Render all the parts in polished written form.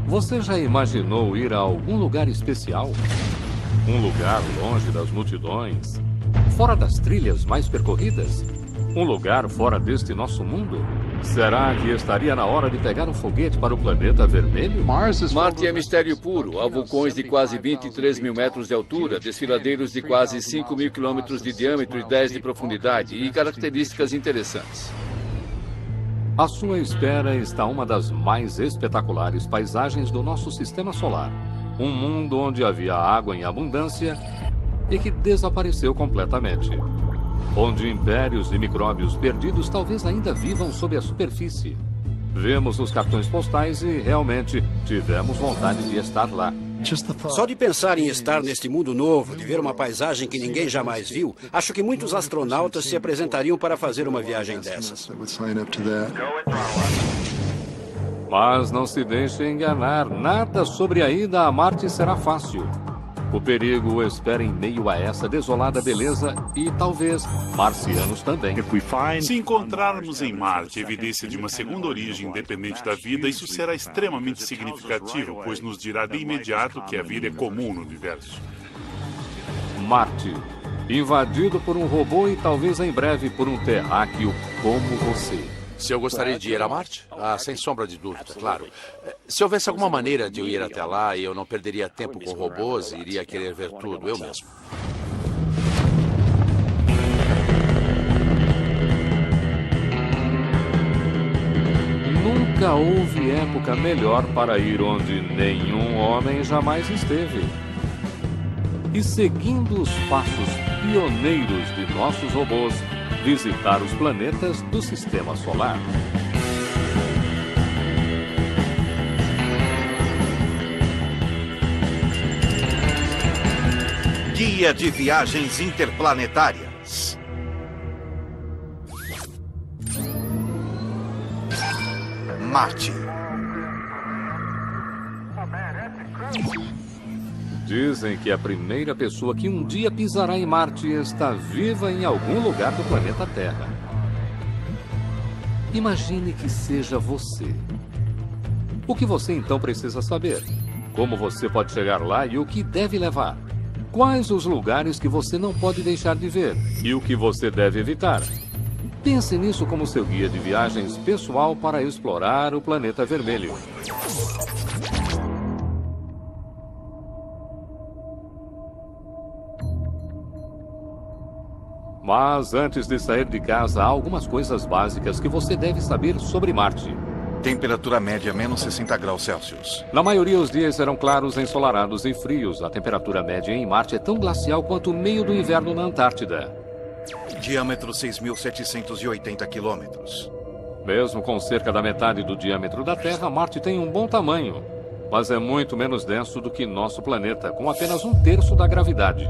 Você já imaginou ir a algum lugar especial? Um lugar longe das multidões? Fora das trilhas mais percorridas? Um lugar fora deste nosso mundo? Será que estaria na hora de pegar um foguete para o planeta vermelho? Marte é mistério puro. Há vulcões de quase 23 mil metros de altura, desfiladeiros de quase 5 mil quilômetros de diâmetro e 10 de profundidade e características interessantes. À sua espera está uma das mais espetaculares paisagens do nosso sistema solar. Um mundo onde havia água em abundância e que desapareceu completamente. Onde impérios de micróbios perdidos talvez ainda vivam sob a superfície. Vemos os cartões postais e realmente tivemos vontade de estar lá. Só de pensar em estar neste mundo novo, de ver uma paisagem que ninguém jamais viu, acho que muitos astronautas se apresentariam para fazer uma viagem dessas. Mas não se deixe enganar, nada sobre a ida a Marte será fácil. O perigo o espera em meio a essa desolada beleza e talvez marcianos também. Se encontrarmos em Marte evidência de uma segunda origem independente da vida, isso será extremamente significativo, pois nos dirá de imediato que a vida é comum no universo. Marte, invadido por um robô e talvez em breve por um terráqueo como você. Se eu gostaria de ir a Marte? Ah, sem sombra de dúvida, claro. Se houvesse alguma maneira de eu ir até lá e eu não perderia tempo com robôs e iria querer ver tudo eu mesmo. Nunca houve época melhor para ir onde nenhum homem jamais esteve. E seguindo os passos pioneiros de nossos robôs, visitar os planetas do Sistema Solar. Guia de Viagens Interplanetárias. Marte. Dizem que a primeira pessoa que um dia pisará em Marte está viva em algum lugar do planeta Terra. Imagine que seja você. O que você então precisa saber? Como você pode chegar lá e o que deve levar? Quais os lugares que você não pode deixar de ver? E o que você deve evitar? Pense nisso como seu guia de viagens pessoal para explorar o planeta vermelho. Mas antes de sair de casa, há algumas coisas básicas que você deve saber sobre Marte. Temperatura média menos 60 graus Celsius. Na maioria, os dias serão claros, ensolarados e frios. A temperatura média em Marte é tão glacial quanto o meio do inverno na Antártida. Diâmetro 6.780 quilômetros. Mesmo com cerca da metade do diâmetro da Terra, Marte tem um bom tamanho. Mas é muito menos denso do que nosso planeta, com apenas 1/3 da gravidade.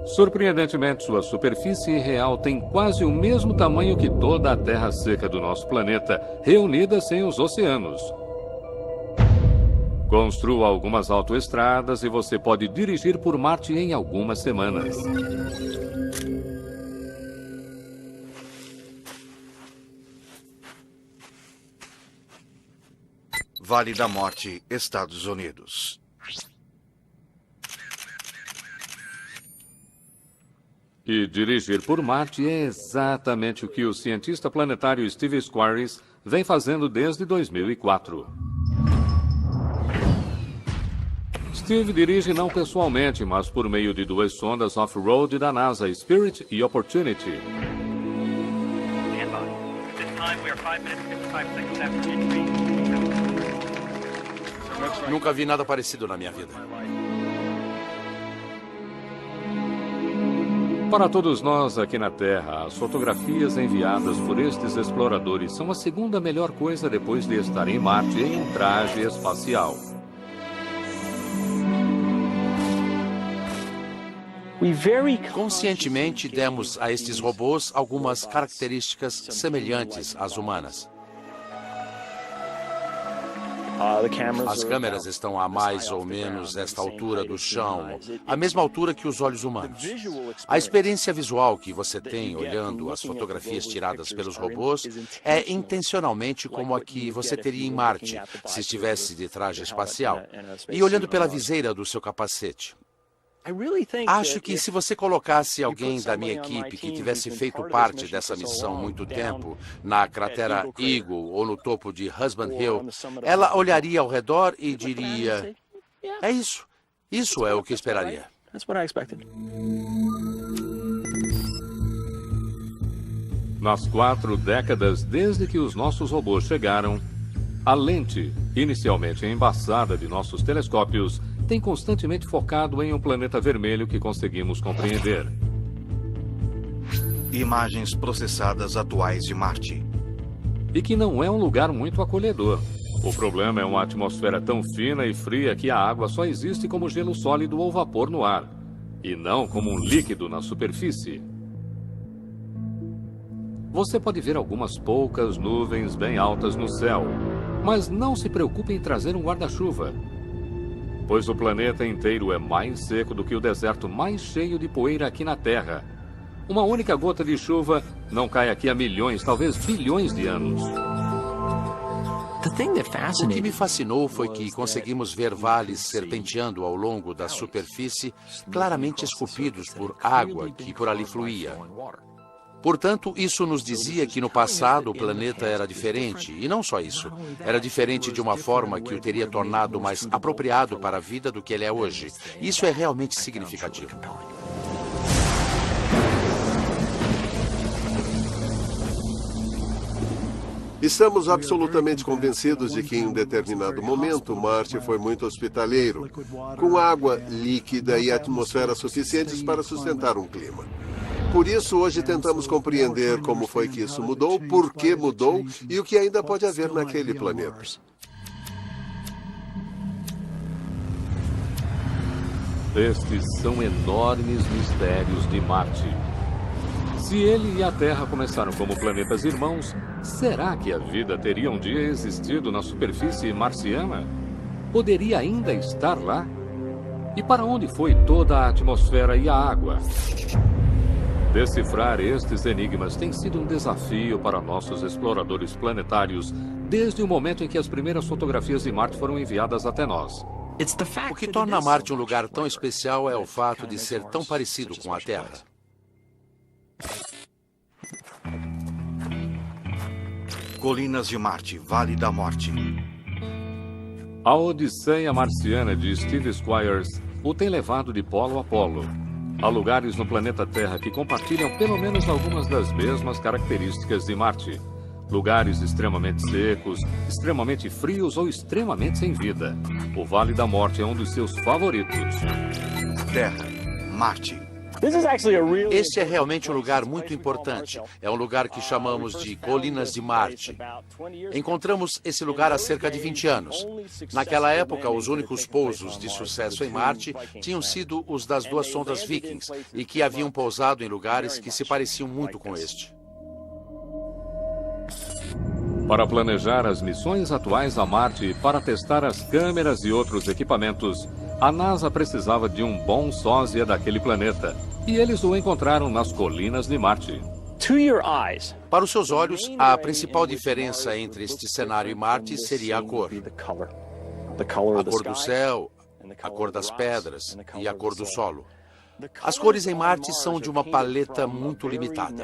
Surpreendentemente, sua superfície real tem quase o mesmo tamanho que toda a terra seca do nosso planeta, reunida sem os oceanos. Construa algumas autoestradas e você pode dirigir por Marte em algumas semanas. Vale da Morte, Estados Unidos. E dirigir por Marte é exatamente o que o cientista planetário Steve Squires vem fazendo desde 2004. Steve dirige não pessoalmente, mas por meio de 2 sondas off-road da NASA, Spirit e Opportunity. Nunca vi nada parecido na minha vida. Para todos nós aqui na Terra, as fotografias enviadas por estes exploradores são a segunda melhor coisa depois de estar em Marte em um traje espacial. Conscientemente demos a estes robôs algumas características semelhantes às humanas. As câmeras estão a mais ou menos esta altura do chão, a mesma altura que os olhos humanos. A experiência visual que você tem olhando as fotografias tiradas pelos robôs é intencionalmente como a que você teria em Marte, se estivesse de traje espacial, e olhando pela viseira do seu capacete. Acho que se você colocasse alguém da minha equipe que tivesse feito parte dessa missão há muito tempo, na cratera Eagle ou no topo de Husband Hill, ela olharia ao redor e diria: é isso. Isso é o que esperaria. Nas 4 décadas desde que os nossos robôs chegaram, a lente, inicialmente embaçada de nossos telescópios, tem constantemente focado em um planeta vermelho que conseguimos compreender. Imagens processadas atuais de Marte. E que não é um lugar muito acolhedor. O problema é uma atmosfera tão fina e fria que a água só existe como gelo sólido ou vapor no ar, e não como um líquido na superfície. Você pode ver algumas poucas nuvens bem altas no céu, mas não se preocupe em trazer um guarda-chuva, pois o planeta inteiro é mais seco do que o deserto mais cheio de poeira aqui na Terra. Uma única gota de chuva não cai aqui há milhões, talvez bilhões de anos. O que me fascinou foi que conseguimos ver vales serpenteando ao longo da superfície, claramente esculpidos por água que por ali fluía. Portanto, isso nos dizia que no passado o planeta era diferente, e não só isso. Era diferente de uma forma que o teria tornado mais apropriado para a vida do que ele é hoje. Isso é realmente significativo. Estamos absolutamente convencidos de que em um determinado momento Marte foi muito hospitaleiro, com água líquida e atmosfera suficientes para sustentar um clima. Por isso, hoje tentamos compreender como foi que isso mudou, por que mudou e o que ainda pode haver naquele planeta. Estes são enormes mistérios de Marte. Se ele e a Terra começaram como planetas irmãos, será que a vida teria um dia existido na superfície marciana? Poderia ainda estar lá? E para onde foi toda a atmosfera e a água? Decifrar estes enigmas tem sido um desafio para nossos exploradores planetários desde o momento em que as primeiras fotografias de Marte foram enviadas até nós. O que torna Marte um lugar tão especial é o fato de ser tão parecido com a Terra. Colinas de Marte, Vale da Morte. A Odisseia Marciana de Steve Squires o tem levado de polo a polo. Há lugares no planeta Terra que compartilham pelo menos algumas das mesmas características de Marte. Lugares extremamente secos, extremamente frios ou extremamente sem vida. O Vale da Morte é um dos seus favoritos. Terra, Marte. Este é realmente um lugar muito importante. É um lugar que chamamos de Colinas de Marte. Encontramos esse lugar há cerca de 20 anos. Naquela época, os únicos pousos de sucesso em Marte tinham sido os das 2 sondas Vikings e que haviam pousado em lugares que se pareciam muito com este. Para planejar as missões atuais a Marte e para testar as câmeras e outros equipamentos, a NASA precisava de um bom sósia daquele planeta. E eles o encontraram nas Colinas de Marte. Para os seus olhos, a principal diferença entre este cenário e Marte seria a cor. A cor do céu, a cor das pedras e a cor do solo. As cores em Marte são de uma paleta muito limitada.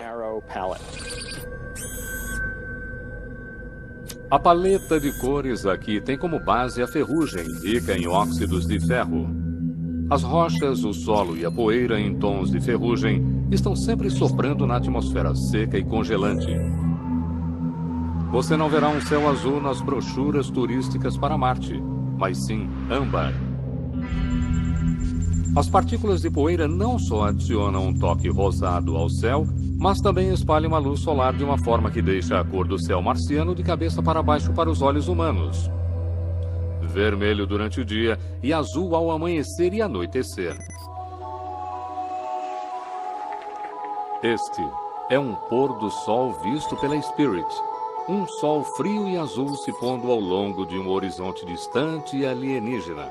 A paleta de cores aqui tem como base a ferrugem, rica em óxidos de ferro. As rochas, o solo e a poeira em tons de ferrugem estão sempre soprando na atmosfera seca e congelante. Você não verá um céu azul nas brochuras turísticas para Marte, mas sim âmbar. As partículas de poeira não só adicionam um toque rosado ao céu, mas também espalham a luz solar de uma forma que deixa a cor do céu marciano de cabeça para baixo para os olhos humanos. Vermelho durante o dia e azul ao amanhecer e anoitecer. Este é um pôr do sol visto pela Spirit, Um sol frio e azul se pondo ao longo de um horizonte distante e alienígena.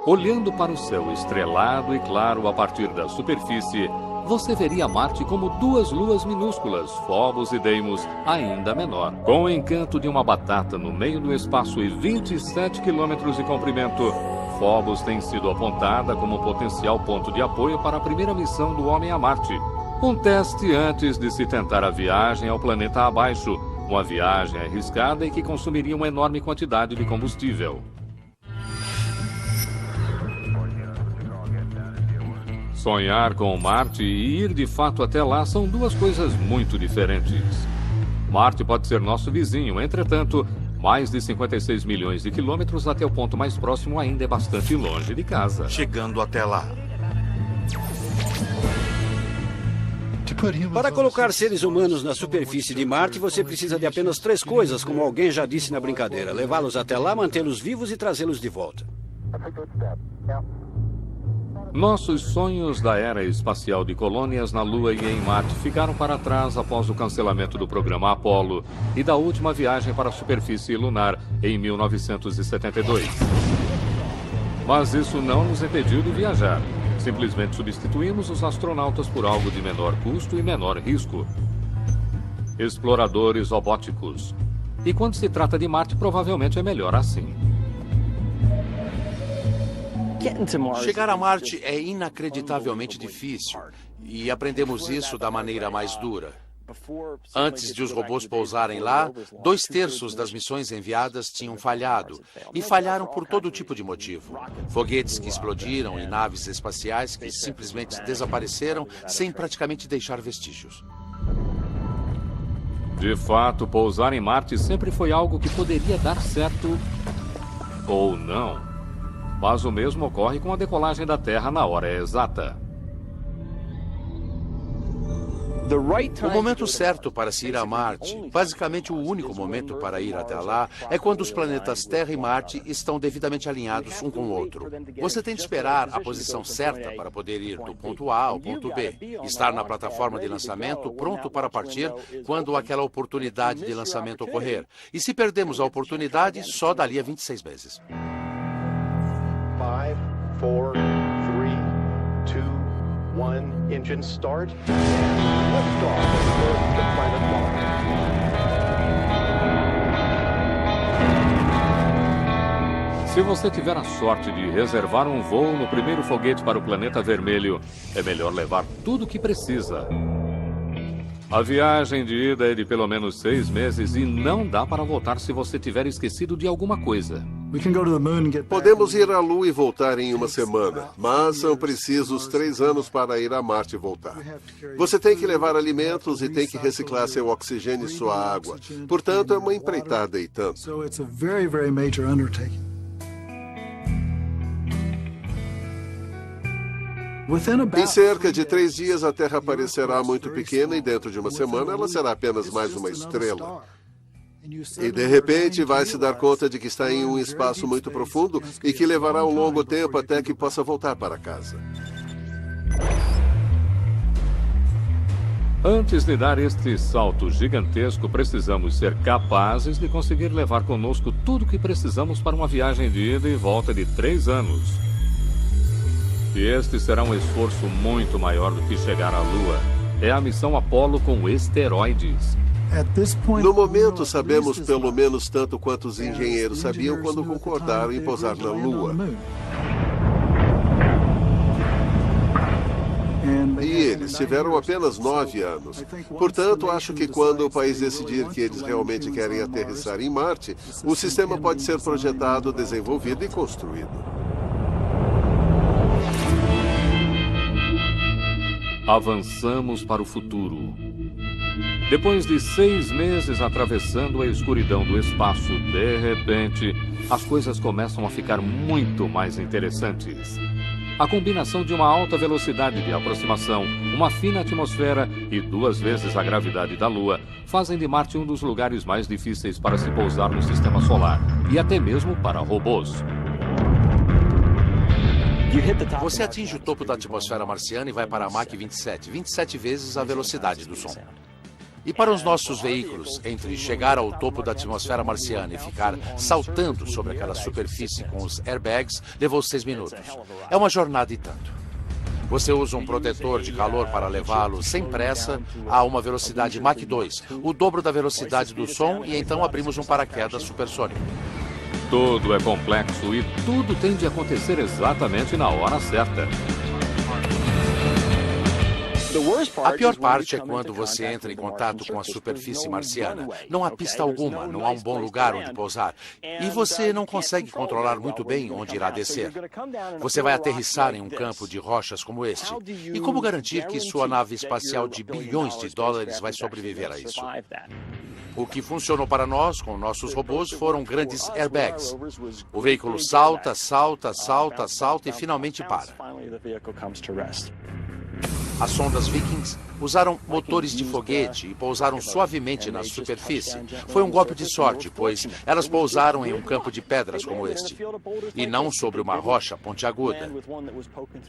Olhando para o céu estrelado e claro a partir da superfície, você veria Marte como duas luas minúsculas, Phobos e Deimos, ainda menor. Com o encanto de uma batata no meio do espaço e 27 quilômetros de comprimento, Phobos tem sido apontada como potencial ponto de apoio para a primeira missão do homem a Marte. Um teste antes de se tentar a viagem ao planeta abaixo, uma viagem arriscada e que consumiria uma enorme quantidade de combustível. Sonhar com Marte e ir de fato até lá são duas coisas muito diferentes. Marte pode ser nosso vizinho, entretanto, mais de 56 milhões de quilômetros até o ponto mais próximo ainda é bastante longe de casa. Chegando até lá. Para colocar seres humanos na superfície de Marte, você precisa de apenas 3 coisas, como alguém já disse na brincadeira: levá-los até lá, mantê-los vivos e trazê-los de volta. Nossos sonhos da era espacial de colônias na Lua e em Marte ficaram para trás após o cancelamento do programa Apollo e da última viagem para a superfície lunar em 1972. Mas isso não nos impediu de viajar. Simplesmente substituímos os astronautas por algo de menor custo e menor risco. Exploradores robóticos. E quando se trata de Marte, provavelmente é melhor assim. Chegar a Marte é inacreditavelmente difícil, e aprendemos isso da maneira mais dura. Antes de os robôs pousarem lá, 2/3 das missões enviadas tinham falhado, e falharam por todo tipo de motivo. Foguetes que explodiram e naves espaciais que simplesmente desapareceram sem praticamente deixar vestígios. De fato, pousar em Marte sempre foi algo que poderia dar certo ou não. Mas o mesmo ocorre com a decolagem da Terra na hora exata. O momento certo para se ir a Marte, basicamente o único momento para ir até lá, é quando os planetas Terra e Marte estão devidamente alinhados um com o outro. Você tem de esperar a posição certa para poder ir do ponto A ao ponto B. Estar na plataforma de lançamento pronto para partir quando aquela oportunidade de lançamento ocorrer. E se perdemos a oportunidade, só dali a 26 meses. 5, 4, 3, 2, 1, engine start. Liftoff of the planet Mars. Se você tiver a sorte de reservar um voo no primeiro foguete para o planeta vermelho, é melhor levar tudo o que precisa. A viagem de ida é de pelo menos 6 meses e não dá para voltar se você tiver esquecido de alguma coisa. Podemos ir à Lua e voltar em uma semana, mas são precisos 3 anos para ir a Marte e voltar. Você tem que levar alimentos e tem que reciclar seu oxigênio e sua água. Portanto, é uma empreitada e tanto. Em cerca de 3 dias, a Terra parecerá muito pequena e dentro de uma semana ela será apenas mais uma estrela. E de repente vai se dar conta de que está em um espaço muito profundo e que levará um longo tempo até que possa voltar para casa. Antes de dar este salto gigantesco, precisamos ser capazes de conseguir levar conosco tudo o que precisamos para uma viagem de ida e volta de 3 anos. E este será um esforço muito maior do que chegar à Lua. É a missão Apollo com esteroides. No momento, sabemos pelo menos tanto quanto os engenheiros sabiam quando concordaram em pousar na Lua. E eles tiveram apenas 9 anos. Portanto, acho que quando o país decidir que eles realmente querem aterrissar em Marte, o sistema pode ser projetado, desenvolvido e construído. Avançamos para o futuro. Depois de 6 meses atravessando a escuridão do espaço, de repente, as coisas começam a ficar muito mais interessantes. A combinação de uma alta velocidade de aproximação, uma fina atmosfera e 2 vezes a gravidade da Lua fazem de Marte um dos lugares mais difíceis para se pousar no sistema solar, e até mesmo para robôs. Você atinge o topo da atmosfera marciana e vai para a Mach 27, 27 vezes a velocidade do som. E para os nossos veículos, entre chegar ao topo da atmosfera marciana e ficar saltando sobre aquela superfície com os airbags, levou 6 minutos. É uma jornada e tanto. Você usa um protetor de calor para levá-lo sem pressa a uma velocidade Mach 2, o dobro da velocidade do som, e então abrimos um paraquedas supersônico. Tudo é complexo e tudo tem de acontecer exatamente na hora certa. A pior parte é quando você entra em contato com a superfície marciana. Não há pista alguma, não há um bom lugar onde pousar. E você não consegue controlar muito bem onde irá descer. Você vai aterrissar em um campo de rochas como este. E como garantir que sua nave espacial de bilhões de dólares vai sobreviver a isso? O que funcionou para nós, com nossos robôs, foram grandes airbags. O veículo salta, salta, salta, salta e finalmente para. As sondas Vikings usaram motores de foguete e pousaram suavemente na superfície. Foi um golpe de sorte, pois elas pousaram em um campo de pedras como este, e não sobre uma rocha pontiaguda.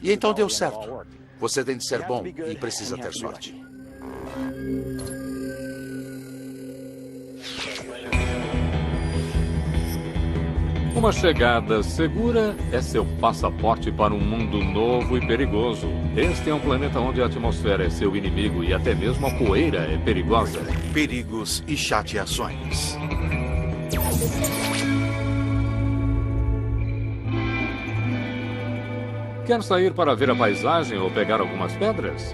E então deu certo. Você tem de ser bom e precisa ter sorte. Uma chegada segura é seu passaporte para um mundo novo e perigoso. Este é um planeta onde a atmosfera é seu inimigo e até mesmo a poeira é perigosa. Perigos e chateações. Quer sair para ver a paisagem ou pegar algumas pedras?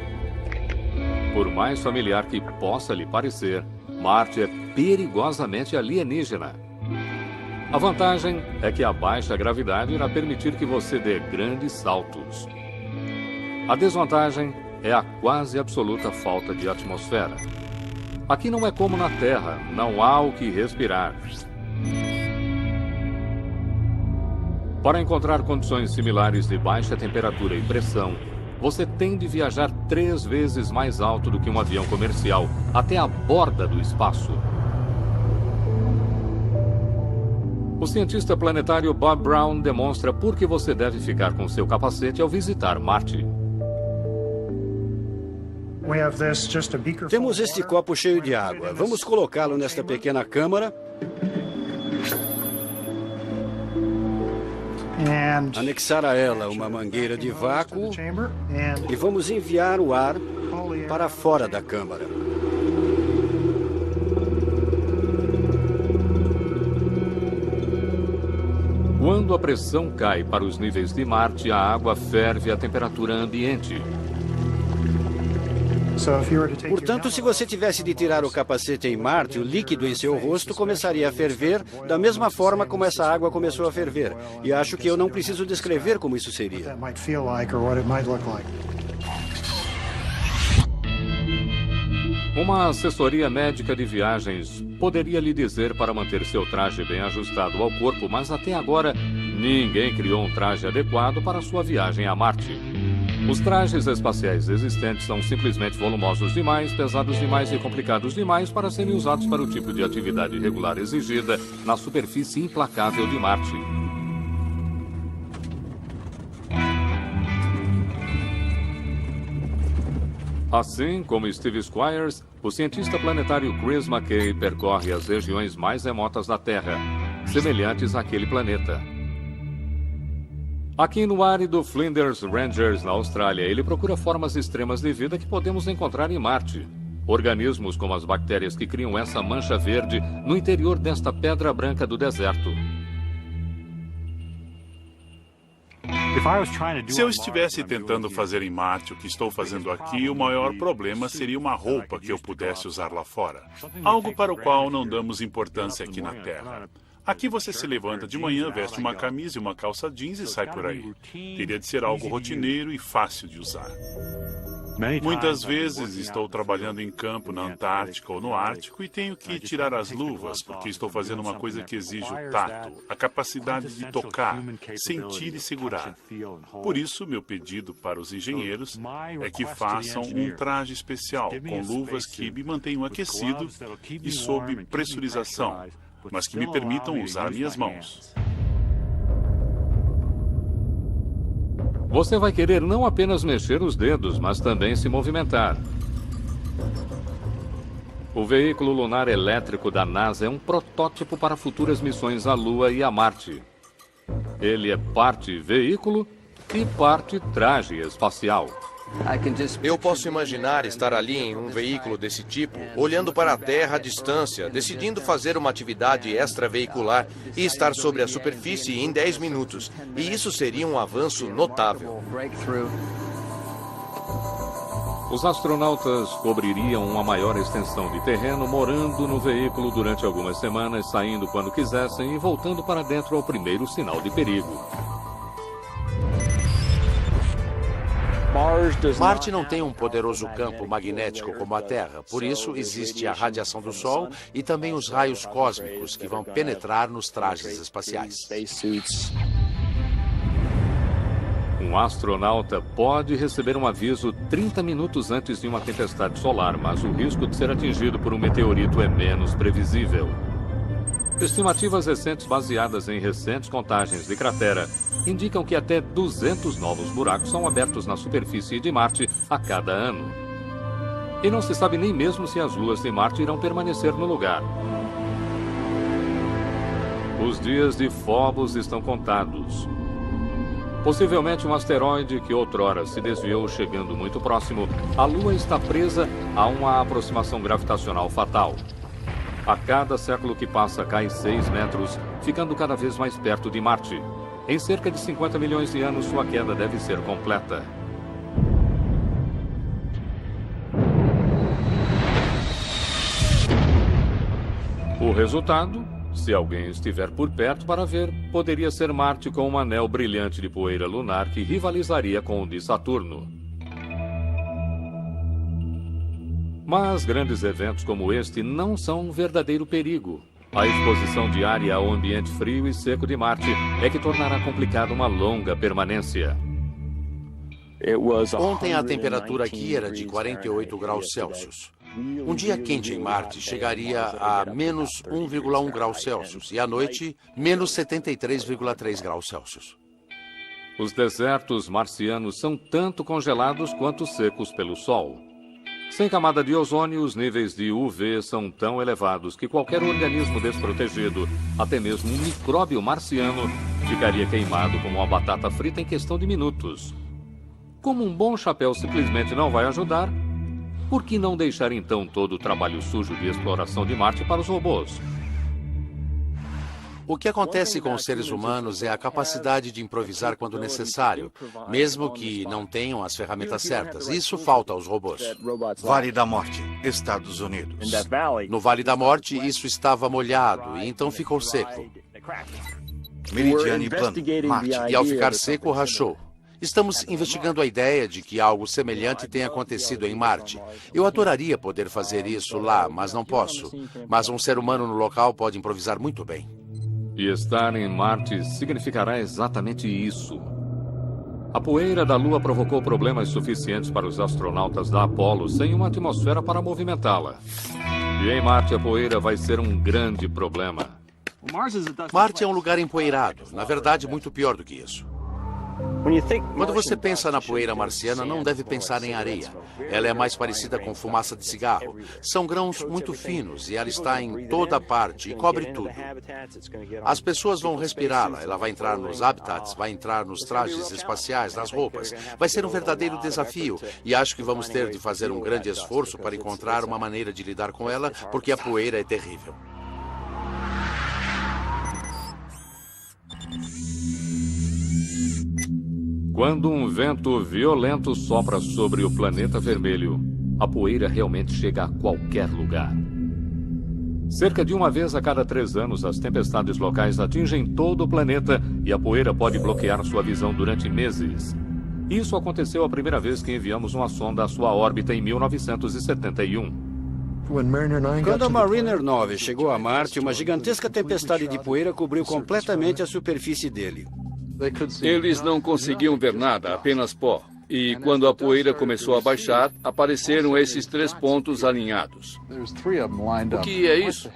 Por mais familiar que possa lhe parecer, Marte é perigosamente alienígena. A vantagem é que a baixa gravidade irá permitir que você dê grandes saltos. A desvantagem é a quase absoluta falta de atmosfera. Aqui não é como na Terra, não há o que respirar. Para encontrar condições similares de baixa temperatura e pressão, você tem de viajar 3 vezes mais alto do que um avião comercial, até a borda do espaço. O cientista planetário Bob Brown demonstra por que você deve ficar com seu capacete ao visitar Marte. Temos este copo cheio de água. Vamos colocá-lo nesta pequena câmara. Anexar a ela uma mangueira de vácuo e vamos enviar o ar para fora da câmara. Quando a pressão cai para os níveis de Marte, a água ferve a temperatura ambiente. Portanto, se você tivesse de tirar o capacete em Marte, o líquido em seu rosto começaria a ferver da mesma forma como essa água começou a ferver. E acho que eu não preciso descrever como isso seria. Uma assessoria médica de viagens poderia lhe dizer para manter seu traje bem ajustado ao corpo, mas até agora ninguém criou um traje adequado para sua viagem a Marte. Os trajes espaciais existentes são simplesmente volumosos demais, pesados demais e complicados demais para serem usados para o tipo de atividade regular exigida na superfície implacável de Marte. Assim como Steve Squires, o cientista planetário Chris McKay percorre as regiões mais remotas da Terra, semelhantes àquele planeta. Aqui no árido Flinders Ranges, na Austrália, ele procura formas extremas de vida que podemos encontrar em Marte. Organismos como as bactérias que criam essa mancha verde no interior desta pedra branca do deserto. Se eu estivesse tentando fazer em Marte o que estou fazendo aqui, o maior problema seria uma roupa que eu pudesse usar lá fora. Algo para o qual não damos importância aqui na Terra. Aqui você se levanta de manhã, veste uma camisa e uma calça jeans e sai por aí. Teria de ser algo rotineiro e fácil de usar. Muitas vezes estou trabalhando em campo na Antártica ou no Ártico e tenho que tirar as luvas porque estou fazendo uma coisa que exige o tato, a capacidade de tocar, sentir e segurar. Por isso, meu pedido para os engenheiros é que façam um traje especial com luvas que me mantenham aquecido e sob pressurização, mas que me permitam usar minhas mãos. Você vai querer não apenas mexer os dedos, mas também se movimentar. O veículo lunar elétrico da NASA é um protótipo para futuras missões à Lua e a Marte. Ele é parte veículo e parte traje espacial. Eu posso imaginar estar ali em um veículo desse tipo, olhando para a Terra à distância, decidindo fazer uma atividade extraveicular e estar sobre a superfície em 10 minutos. E isso seria um avanço notável. Os astronautas cobririam uma maior extensão de terreno morando no veículo durante algumas semanas, saindo quando quisessem e voltando para dentro ao primeiro sinal de perigo. Marte não tem um poderoso campo magnético como a Terra, por isso existe a radiação do Sol e também os raios cósmicos que vão penetrar nos trajes espaciais. Um astronauta pode receber um aviso 30 minutos antes de uma tempestade solar, mas o risco de ser atingido por um meteorito é menos previsível. Estimativas recentes baseadas em recentes contagens de cratera indicam que até 200 novos buracos são abertos na superfície de Marte a cada ano. E não se sabe nem mesmo se as luas de Marte irão permanecer no lugar. Os dias de Phobos estão contados. Possivelmente um asteroide que outrora se desviou chegando muito próximo, a Lua está presa a uma aproximação gravitacional fatal. A cada século que passa, cai 6 metros, ficando cada vez mais perto de Marte. Em cerca de 50 milhões de anos, sua queda deve ser completa. O resultado, se alguém estiver por perto para ver, poderia ser Marte com um anel brilhante de poeira lunar que rivalizaria com o de Saturno. Mas grandes eventos como este não são um verdadeiro perigo. A exposição diária ao ambiente frio e seco de Marte é que tornará complicada uma longa permanência. Ontem a temperatura aqui era de 48 graus Celsius. Um dia quente em Marte chegaria a menos 1,1 graus Celsius e à noite, menos 73,3 graus Celsius. Os desertos marcianos são tanto congelados quanto secos pelo Sol. Sem camada de ozônio, os níveis de UV são tão elevados que qualquer organismo desprotegido, até mesmo um micróbio marciano, ficaria queimado como uma batata frita em questão de minutos. Como um bom chapéu simplesmente não vai ajudar, por que não deixar então todo o trabalho sujo de exploração de Marte para os robôs? O que acontece com os seres humanos é a capacidade de improvisar quando necessário, mesmo que não tenham as ferramentas certas. Isso falta aos robôs. Vale da Morte, Estados Unidos. No Vale da Morte, isso estava molhado e então ficou seco. Meridiane Plano, Marte. E ao ficar seco, rachou. Estamos investigando a ideia de que algo semelhante tenha acontecido em Marte. Eu adoraria poder fazer isso lá, mas não posso. Mas um ser humano no local pode improvisar muito bem. E estar em Marte significará exatamente isso. A poeira da Lua provocou problemas suficientes para os astronautas da Apollo sem uma atmosfera para movimentá-la. E em Marte a poeira vai ser um grande problema. Marte é um lugar empoeirado, na verdade muito pior do que isso. Quando você pensa na poeira marciana, não deve pensar em areia. Ela é mais parecida com fumaça de cigarro. São grãos muito finos e ela está em toda parte e cobre tudo. As pessoas vão respirá-la, ela vai entrar nos habitats, vai entrar nos trajes espaciais, nas roupas. Vai ser um verdadeiro desafio e acho que vamos ter de fazer um grande esforço para encontrar uma maneira de lidar com ela, porque a poeira é terrível. Quando um vento violento sopra sobre o planeta vermelho, a poeira realmente chega a qualquer lugar. Cerca de uma vez a cada 3 anos, as tempestades locais atingem todo o planeta e a poeira pode bloquear sua visão durante meses. Isso aconteceu a primeira vez que enviamos uma sonda à sua órbita em 1971. Quando a Mariner 9 chegou a Marte, uma gigantesca tempestade de poeira cobriu completamente a superfície dele. Eles não conseguiam ver nada, apenas pó. E quando a poeira começou a baixar, apareceram esses 3 pontos alinhados. O que é isso?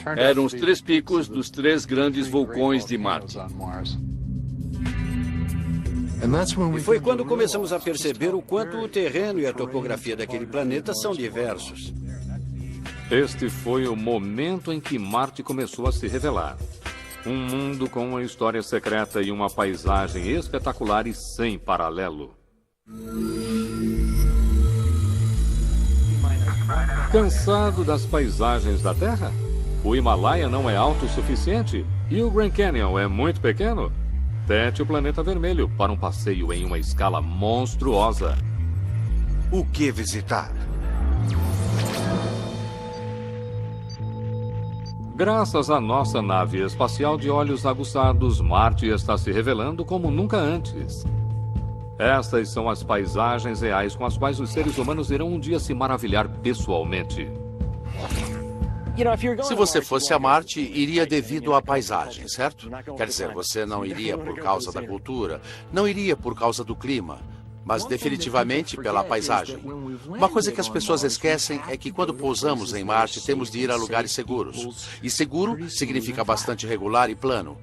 Eram os 3 picos dos 3 grandes vulcões de Marte. E foi quando começamos a perceber o quanto o terreno e a topografia daquele planeta são diversos. Este foi o momento em que Marte começou a se revelar. Um mundo com uma história secreta e uma paisagem espetacular e sem paralelo. Cansado das paisagens da Terra? O Himalaia não é alto o suficiente? E o Grand Canyon é muito pequeno? Tente o planeta vermelho para um passeio em uma escala monstruosa. O que visitar? Graças à nossa nave espacial de olhos aguçados, Marte está se revelando como nunca antes. Estas são as paisagens reais com as quais os seres humanos irão um dia se maravilhar pessoalmente. Se você fosse a Marte, iria devido à paisagem, certo? Quer dizer, você não iria por causa da cultura, não iria por causa do clima, mas definitivamente pela paisagem. Uma coisa que as pessoas esquecem é que quando pousamos em Marte, temos de ir a lugares seguros. E seguro significa bastante regular e plano.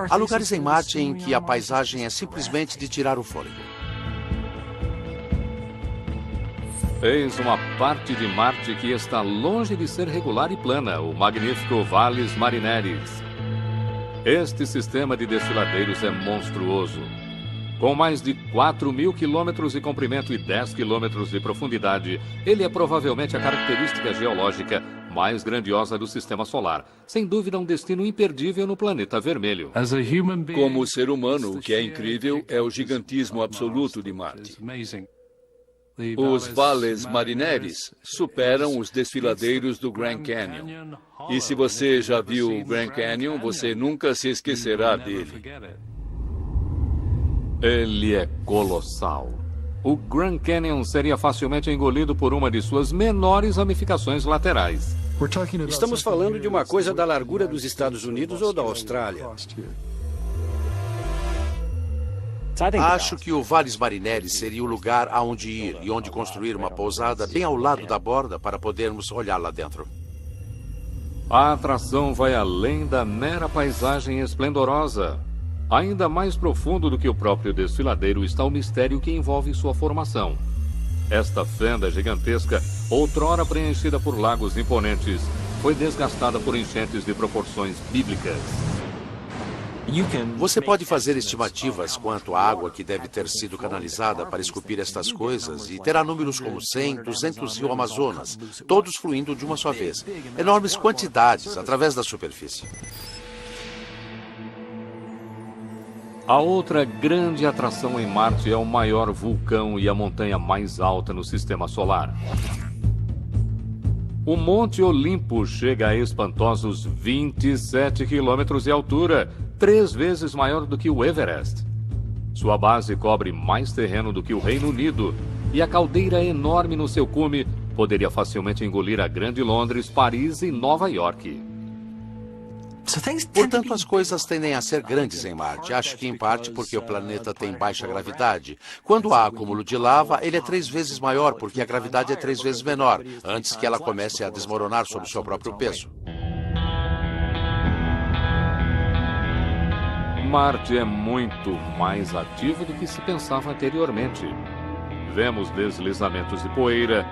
Há lugares em Marte em que a paisagem é simplesmente de tirar o fôlego. Eis uma parte de Marte que está longe de ser regular e plana, o magnífico Valles Marineris. Este sistema de desfiladeiros é monstruoso. Com mais de 4.000 quilômetros de comprimento e 10 quilômetros de profundidade, ele é provavelmente a característica geológica mais grandiosa do Sistema Solar. Sem dúvida, um destino imperdível no planeta vermelho. Como ser humano, o que é incrível é o gigantismo absoluto de Marte. Os Valles Marineris superam os desfiladeiros do Grand Canyon. E se você já viu o Grand Canyon, você nunca se esquecerá dele. Ele é colossal. O Grand Canyon seria facilmente engolido por uma de suas menores ramificações laterais. Estamos falando de uma coisa da largura dos Estados Unidos ou da Austrália. Acho que o Valles Marineris seria o lugar aonde ir e onde construir uma pousada bem ao lado da borda para podermos olhar lá dentro. A atração vai além da mera paisagem esplendorosa. Ainda mais profundo do que o próprio desfiladeiro está o mistério que envolve sua formação. Esta fenda gigantesca, outrora preenchida por lagos imponentes, foi desgastada por enchentes de proporções bíblicas. Você pode fazer estimativas quanto à água que deve ter sido canalizada para esculpir estas coisas e terá números como 100, 200 e o Amazonas, todos fluindo de uma só vez. Enormes quantidades através da superfície. A outra grande atração em Marte é o maior vulcão e a montanha mais alta no Sistema Solar. O Monte Olimpo chega a espantosos 27 quilômetros de altura, 3 vezes maior do que o Everest. Sua base cobre mais terreno do que o Reino Unido, e a caldeira enorme no seu cume poderia facilmente engolir a Grande Londres, Paris e Nova York. Portanto, as coisas tendem a ser grandes em Marte. Acho que em parte porque o planeta tem baixa gravidade. Quando há acúmulo de lava, ele é 3 vezes maior porque a gravidade é 3 vezes menor, antes que ela comece a desmoronar sob seu próprio peso. Marte é muito mais ativo do que se pensava anteriormente. Vemos deslizamentos de poeira,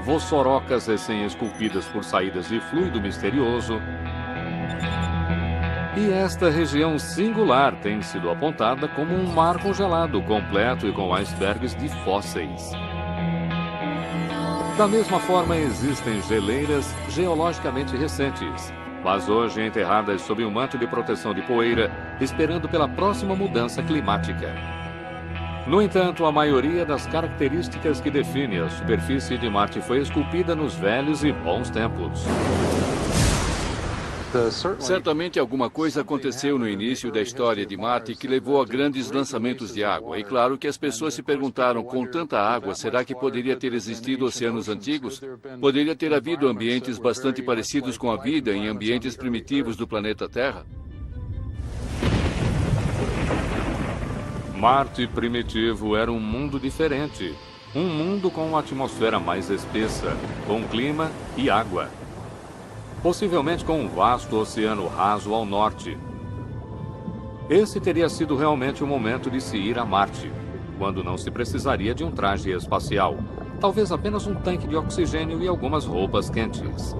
vossorocas recém-esculpidas por saídas de fluido misterioso. E esta região singular tem sido apontada como um mar congelado completo e com icebergs de fósseis. Da mesma forma, existem geleiras geologicamente recentes, mas hoje enterradas sob um manto de proteção de poeira, esperando pela próxima mudança climática. No entanto, a maioria das características que definem a superfície de Marte foi esculpida nos velhos e bons tempos. Certamente alguma coisa aconteceu no início da história de Marte que levou a grandes lançamentos de água. E claro que as pessoas se perguntaram, com tanta água, será que poderia ter existido oceanos antigos? Poderia ter havido ambientes bastante parecidos com a vida em ambientes primitivos do planeta Terra? Marte primitivo era um mundo diferente. Um mundo com uma atmosfera mais espessa, com clima e água. Possivelmente com um vasto oceano raso ao norte. Esse teria sido realmente o momento de se ir a Marte, quando não se precisaria de um traje espacial. Talvez apenas um tanque de oxigênio e algumas roupas quentes.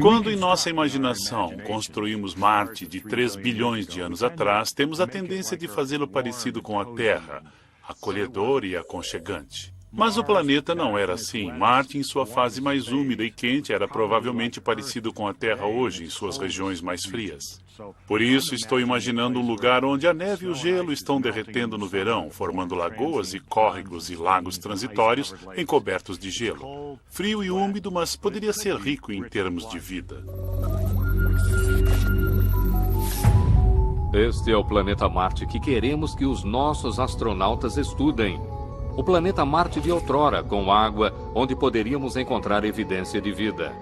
Quando em nossa imaginação construímos Marte de 3 bilhões de anos atrás, temos a tendência de fazê-lo parecido com a Terra, acolhedor e aconchegante. Mas o planeta não era assim. Marte, em sua fase mais úmida e quente, era provavelmente parecido com a Terra hoje, em suas regiões mais frias. Por isso, estou imaginando um lugar onde a neve e o gelo estão derretendo no verão, formando lagoas e córregos e lagos transitórios encobertos de gelo. Frio e úmido, mas poderia ser rico em termos de vida. Este é o planeta Marte que queremos que os nossos astronautas estudem. O planeta Marte de outrora, com água, onde poderíamos encontrar evidência de vida.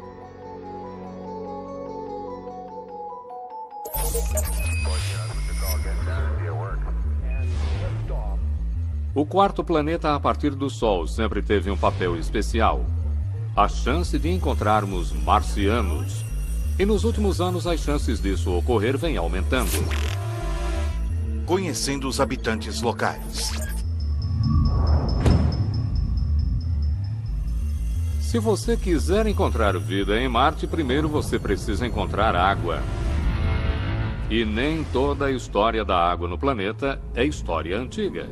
O quarto planeta a partir do Sol sempre teve um papel especial: a chance de encontrarmos marcianos. E nos últimos anos as chances disso ocorrer vêm aumentando. Conhecendo os habitantes locais. Se você quiser encontrar vida em Marte, primeiro você precisa encontrar água. E nem toda a história da água no planeta é história antiga.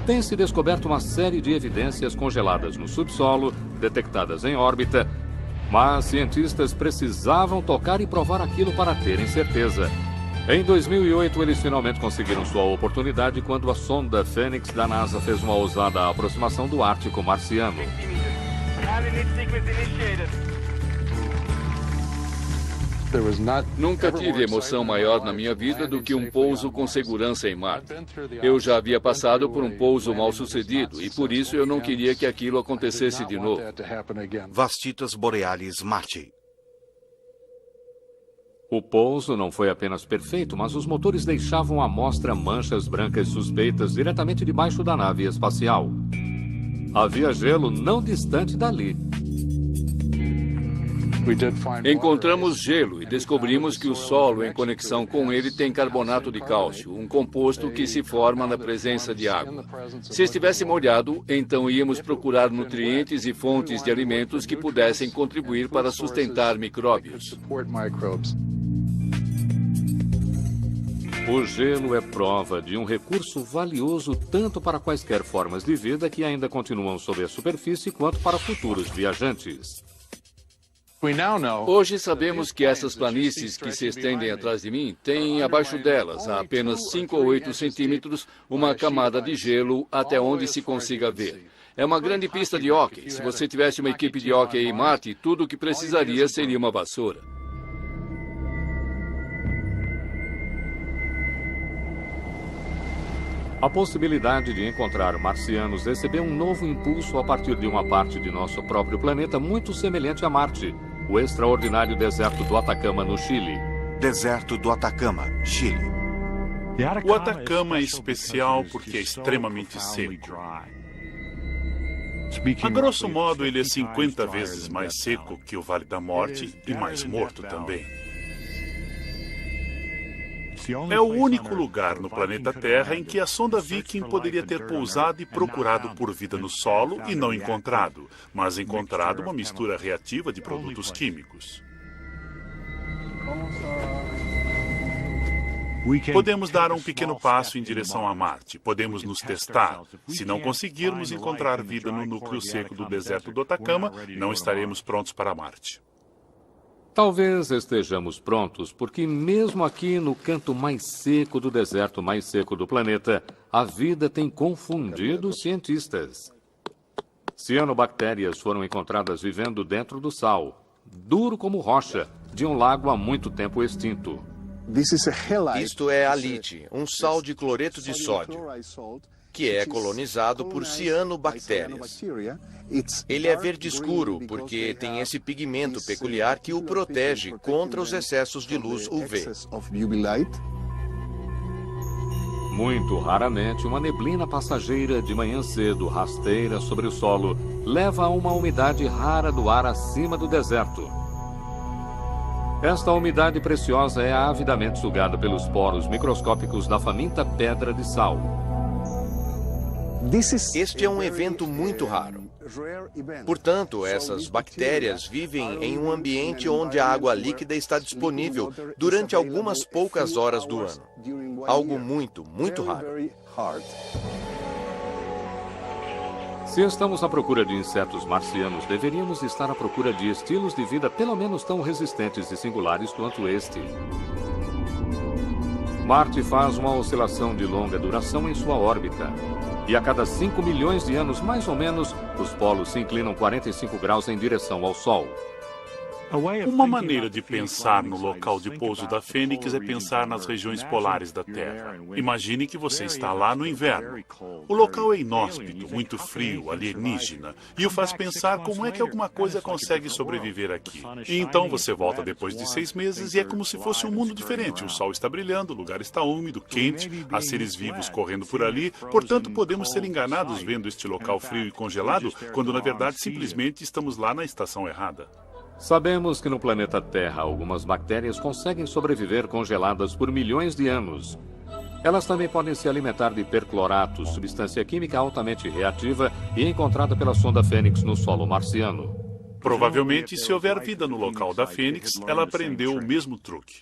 Tem-se descoberto uma série de evidências congeladas no subsolo, detectadas em órbita, mas cientistas precisavam tocar e provar aquilo para terem certeza. Em 2008, eles finalmente conseguiram sua oportunidade quando a sonda Fênix da NASA fez uma ousada aproximação do Ártico marciano. Nunca tive emoção maior na minha vida do que um pouso com segurança em Marte. Eu já havia passado por um pouso mal sucedido e por isso eu não queria que aquilo acontecesse de novo. Vastitas Borealis Marte. O pouso não foi apenas perfeito, mas os motores deixavam à mostra manchas brancas suspeitas diretamente debaixo da nave espacial. Havia gelo não distante dali. Encontramos gelo e descobrimos que o solo em conexão com ele tem carbonato de cálcio, um composto que se forma na presença de água. Se estivesse molhado, então íamos procurar nutrientes e fontes de alimentos que pudessem contribuir para sustentar micróbios. O gelo é prova de um recurso valioso tanto para quaisquer formas de vida que ainda continuam sob a superfície, quanto para futuros viajantes. Hoje sabemos que essas planícies que se estendem atrás de mim têm abaixo delas, a apenas 5 ou 8 centímetros, uma camada de gelo até onde se consiga ver. É uma grande pista de hóquei. Se você tivesse uma equipe de hóquei em Marte, tudo o que precisaria seria uma vassoura. A possibilidade de encontrar marcianos recebeu um novo impulso a partir de uma parte de nosso próprio planeta muito semelhante a Marte, o extraordinário deserto do Atacama, no Chile. Deserto do Atacama, Chile. O Atacama é especial porque é extremamente seco. A grosso modo, ele é 50 vezes mais seco que o Vale da Morte e mais morto também. É o único lugar no planeta Terra em que a sonda Viking poderia ter pousado e procurado por vida no solo e não encontrado, mas encontrado uma mistura reativa de produtos químicos. Podemos dar um pequeno passo em direção a Marte. Podemos nos testar. Se não conseguirmos encontrar vida no núcleo seco do deserto do Atacama, não estaremos prontos para Marte. Talvez estejamos prontos, porque mesmo aqui no canto mais seco do deserto mais seco do planeta, a vida tem confundido os cientistas. Cianobactérias foram encontradas vivendo dentro do sal, duro como rocha, de um lago há muito tempo extinto. Isto é halite, um sal de cloreto de sódio, que é colonizado por cianobactérias. Ele é verde escuro porque tem esse pigmento peculiar que o protege contra os excessos de luz UV. Muito raramente, uma neblina passageira de manhã cedo, rasteira sobre o solo, leva a uma umidade rara do ar acima do deserto. Esta umidade preciosa é avidamente sugada pelos poros microscópicos da faminta pedra de sal. Este é um evento muito raro. Portanto, essas bactérias vivem em um ambiente onde a água líquida está disponível durante algumas poucas horas do ano. Algo muito, muito raro. Se estamos à procura de insetos marcianos, deveríamos estar à procura de estilos de vida pelo menos tão resistentes e singulares quanto este. Marte faz uma oscilação de longa duração em sua órbita. E a cada 5 milhões de anos, mais ou menos, os polos se inclinam 45 graus em direção ao Sol. Uma maneira de pensar no local de pouso da Fênix é pensar nas regiões polares da Terra. Imagine que você está lá no inverno. O local é inóspito, muito frio, alienígena, e o faz pensar como é que alguma coisa consegue sobreviver aqui. E então você volta depois de 6 meses e é como se fosse um mundo diferente. O sol está brilhando, o lugar está úmido, quente, há seres vivos correndo por ali. Portanto, podemos ser enganados vendo este local frio e congelado, quando na verdade simplesmente estamos lá na estação errada. Sabemos que no planeta Terra algumas bactérias conseguem sobreviver congeladas por milhões de anos. Elas também podem se alimentar de perclorato, substância química altamente reativa e encontrada pela sonda Fênix no solo marciano. Provavelmente, se houver vida no local da Fênix, ela aprendeu o mesmo truque.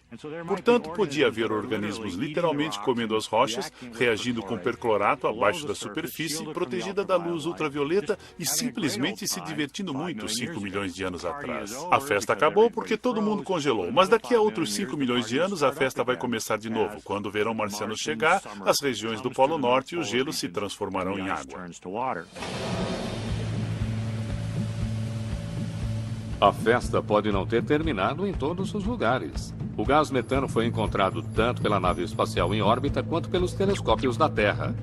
Portanto, podia haver organismos literalmente comendo as rochas, reagindo com perclorato abaixo da superfície, protegida da luz ultravioleta e simplesmente se divertindo muito 5 milhões de anos atrás. A festa acabou porque todo mundo congelou, mas daqui a outros 5 milhões de anos a festa vai começar de novo. Quando o verão marciano chegar, as regiões do Polo Norte e o gelo se transformarão em água. A festa pode não ter terminado em todos os lugares. O gás metano foi encontrado tanto pela nave espacial em órbita quanto pelos telescópios da Terra.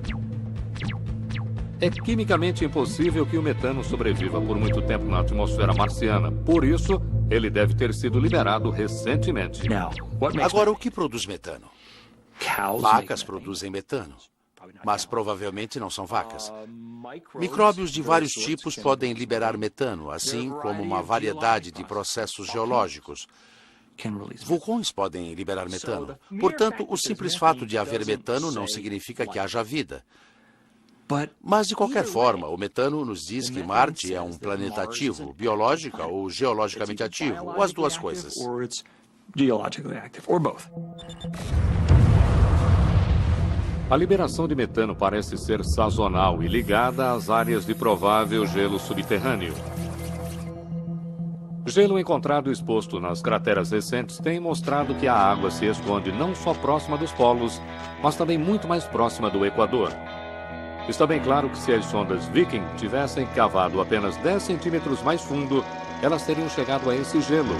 É quimicamente impossível que o metano sobreviva por muito tempo na atmosfera marciana. Por isso, ele deve ter sido liberado recentemente. Agora, o que produz metano? Vacas produzem metano, mas provavelmente não são vacas. Micróbios de vários tipos podem liberar metano, assim como uma variedade de processos geológicos. Vulcões podem liberar metano. Portanto, o simples fato de haver metano não significa que haja vida. Mas, de qualquer forma, o metano nos diz que Marte é um planeta ativo, biológica ou geologicamente ativo, ou as duas coisas. A liberação de metano parece ser sazonal e ligada às áreas de provável gelo subterrâneo. Gelo encontrado exposto nas crateras recentes tem mostrado que a água se esconde não só próxima dos polos, mas também muito mais próxima do Equador. Está bem claro que se as sondas Viking tivessem cavado apenas 10 centímetros mais fundo, elas teriam chegado a esse gelo.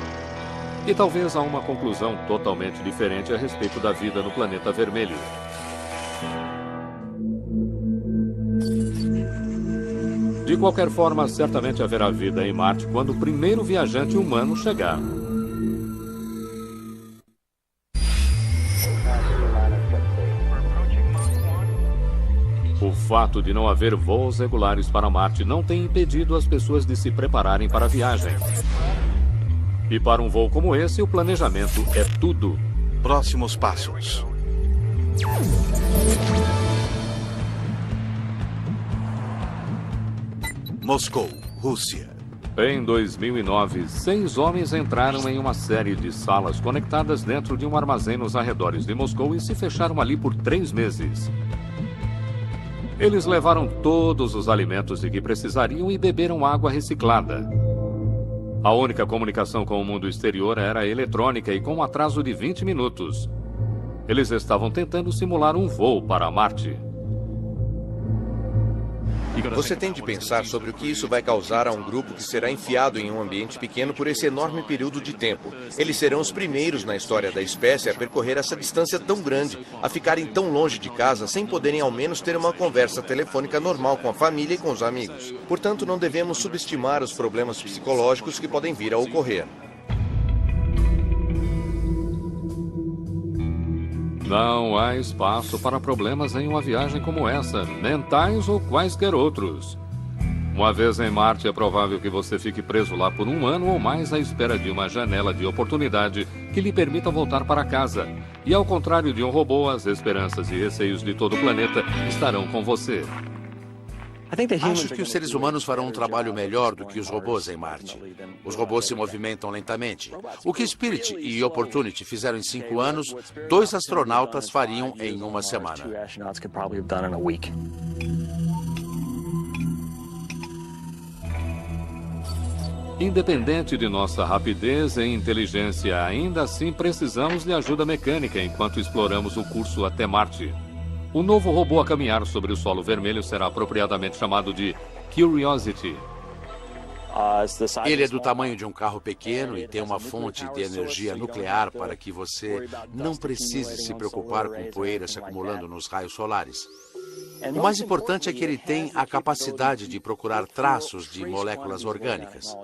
E talvez a uma conclusão totalmente diferente a respeito da vida no planeta vermelho. De qualquer forma, certamente haverá vida em Marte quando o primeiro viajante humano chegar. O fato de não haver voos regulares para Marte não tem impedido as pessoas de se prepararem para a viagem. E para um voo como esse, o planejamento é tudo. Próximos passos. Moscou, Rússia. Em 2009, 6 homens entraram em uma série de salas conectadas dentro de um armazém nos arredores de Moscou e se fecharam ali por 3 meses. Eles levaram todos os alimentos de que precisariam e beberam água reciclada. A única comunicação com o mundo exterior era eletrônica e com um atraso de 20 minutos. Eles estavam tentando simular um voo para Marte. Você tem de pensar sobre o que isso vai causar a um grupo que será enfiado em um ambiente pequeno por esse enorme período de tempo. Eles serão os primeiros na história da espécie a percorrer essa distância tão grande, a ficarem tão longe de casa sem poderem ao menos ter uma conversa telefônica normal com a família e com os amigos. Portanto, não devemos subestimar os problemas psicológicos que podem vir a ocorrer. Não há espaço para problemas em uma viagem como essa, mentais ou quaisquer outros. Uma vez em Marte, é provável que você fique preso lá por 1 ano ou mais à espera de uma janela de oportunidade que lhe permita voltar para casa. E ao contrário de um robô, as esperanças e receios de todo o planeta estarão com você. Acho que os seres humanos farão um trabalho melhor do que os robôs em Marte. Os robôs se movimentam lentamente. O que Spirit e Opportunity fizeram em 5 anos, 2 astronautas fariam em uma semana. Independente de nossa rapidez e inteligência, ainda assim precisamos de ajuda mecânica enquanto exploramos o curso até Marte. O novo robô a caminhar sobre o solo vermelho será apropriadamente chamado de Curiosity. Ele é do tamanho de um carro pequeno e tem uma fonte de energia nuclear para que você não precise se preocupar com poeira se acumulando nos raios solares. O mais importante é que ele tem a capacidade de procurar traços de moléculas orgânicas.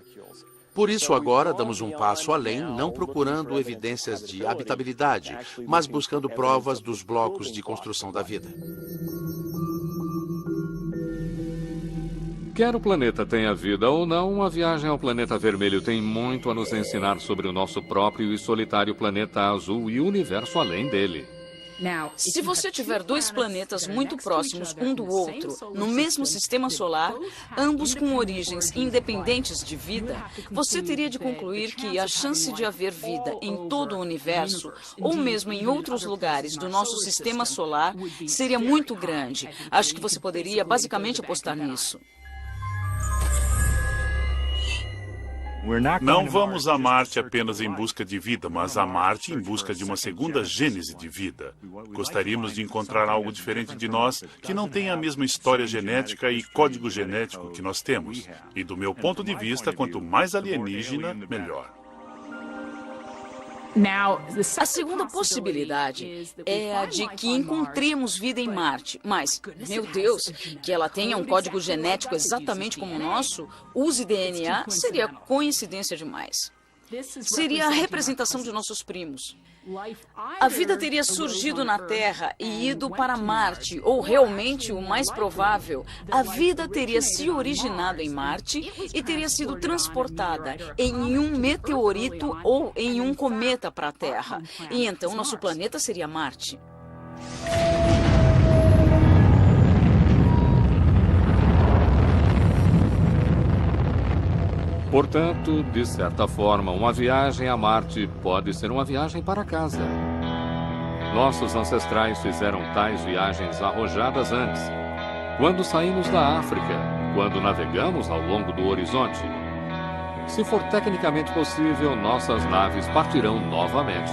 Por isso, agora, damos um passo além, não procurando evidências de habitabilidade, mas buscando provas dos blocos de construção da vida. Quer o planeta tenha vida ou não, a viagem ao planeta vermelho tem muito a nos ensinar sobre o nosso próprio e solitário planeta azul e o universo além dele. Se você tiver 2 planetas muito próximos um do outro, no mesmo sistema solar, ambos com origens independentes de vida, você teria de concluir que a chance de haver vida em todo o universo, ou mesmo em outros lugares do nosso sistema solar, seria muito grande. Acho que você poderia basicamente apostar nisso. Não vamos a Marte apenas em busca de vida, mas a Marte em busca de uma segunda gênese de vida. Gostaríamos de encontrar algo diferente de nós, que não tenha a mesma história genética e código genético que nós temos. E do meu ponto de vista, quanto mais alienígena, melhor. A segunda possibilidade é a de que encontremos vida em Marte, mas, meu Deus, que ela tenha um código genético exatamente como o nosso, use DNA, seria coincidência demais. Seria a representação de nossos primos. A vida teria surgido na Terra e ido para Marte, ou realmente o mais provável, a vida teria se originado em Marte e teria sido transportada em um meteorito ou em um cometa para a Terra. E então nosso planeta seria Marte. Portanto, de certa forma, uma viagem a Marte pode ser uma viagem para casa. Nossos ancestrais fizeram tais viagens arrojadas antes, quando saímos da África, quando navegamos ao longo do horizonte. Se for tecnicamente possível, nossas naves partirão novamente.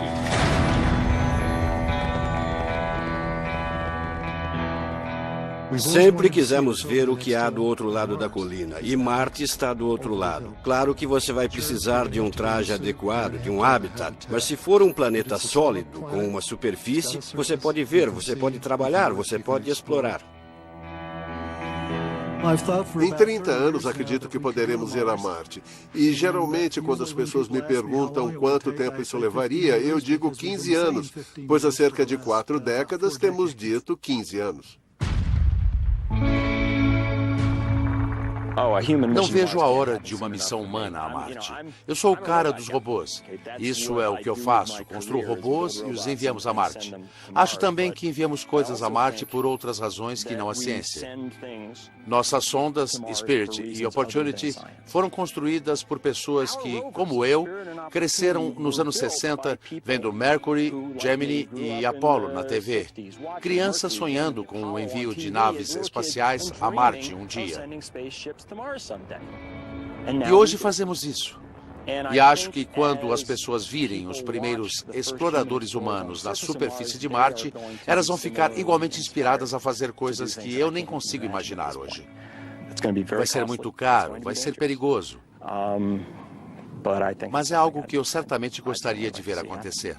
Sempre quisemos ver o que há do outro lado da colina, e Marte está do outro lado. Claro que você vai precisar de um traje adequado, de um habitat, mas se for um planeta sólido, com uma superfície, você pode ver, você pode trabalhar, você pode explorar. Em 30 anos, acredito que poderemos ir a Marte. E, geralmente, quando as pessoas me perguntam quanto tempo isso levaria, eu digo 15 anos, pois há cerca de 4 décadas temos dito 15 anos. Não vejo a hora de uma missão humana a Marte. Eu sou o cara dos robôs. Isso é o que eu faço. Construo robôs e os enviamos a Marte. Acho também que enviamos coisas a Marte por outras razões que não a ciência. Nossas sondas, Spirit e Opportunity, foram construídas por pessoas que, como eu, cresceram nos anos 60 vendo Mercury, Gemini e Apollo na TV. Crianças sonhando com o envio de naves espaciais a Marte um dia. E hoje fazemos isso. E acho que quando as pessoas virem os primeiros exploradores humanos na superfície de Marte, elas vão ficar igualmente inspiradas a fazer coisas que eu nem consigo imaginar hoje. Vai ser muito caro, vai ser perigoso. Mas é algo que eu certamente gostaria de ver acontecer.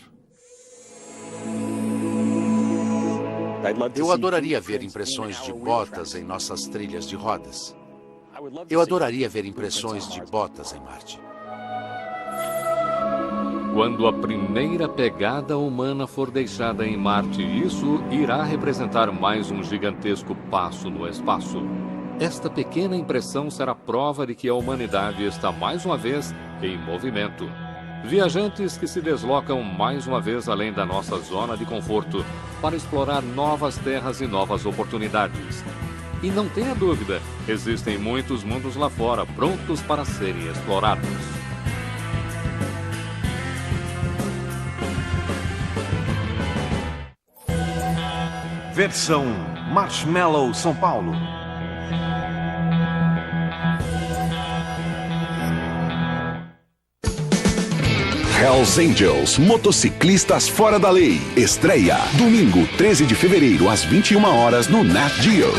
Eu adoraria ver impressões de botas em nossas trilhas de rodas. Eu adoraria ver impressões de botas em Marte. Quando a primeira pegada humana for deixada em Marte, isso irá representar mais um gigantesco passo no espaço. Esta pequena impressão será prova de que a humanidade está mais uma vez em movimento. Viajantes que se deslocam mais uma vez além da nossa zona de conforto para explorar novas terras e novas oportunidades. E não tenha dúvida, existem muitos mundos lá fora prontos para serem explorados. Versão Marshmallow São Paulo. Hells Angels, motociclistas fora da lei. Estreia, domingo, 13 de fevereiro, às 21 horas no Nat Geo.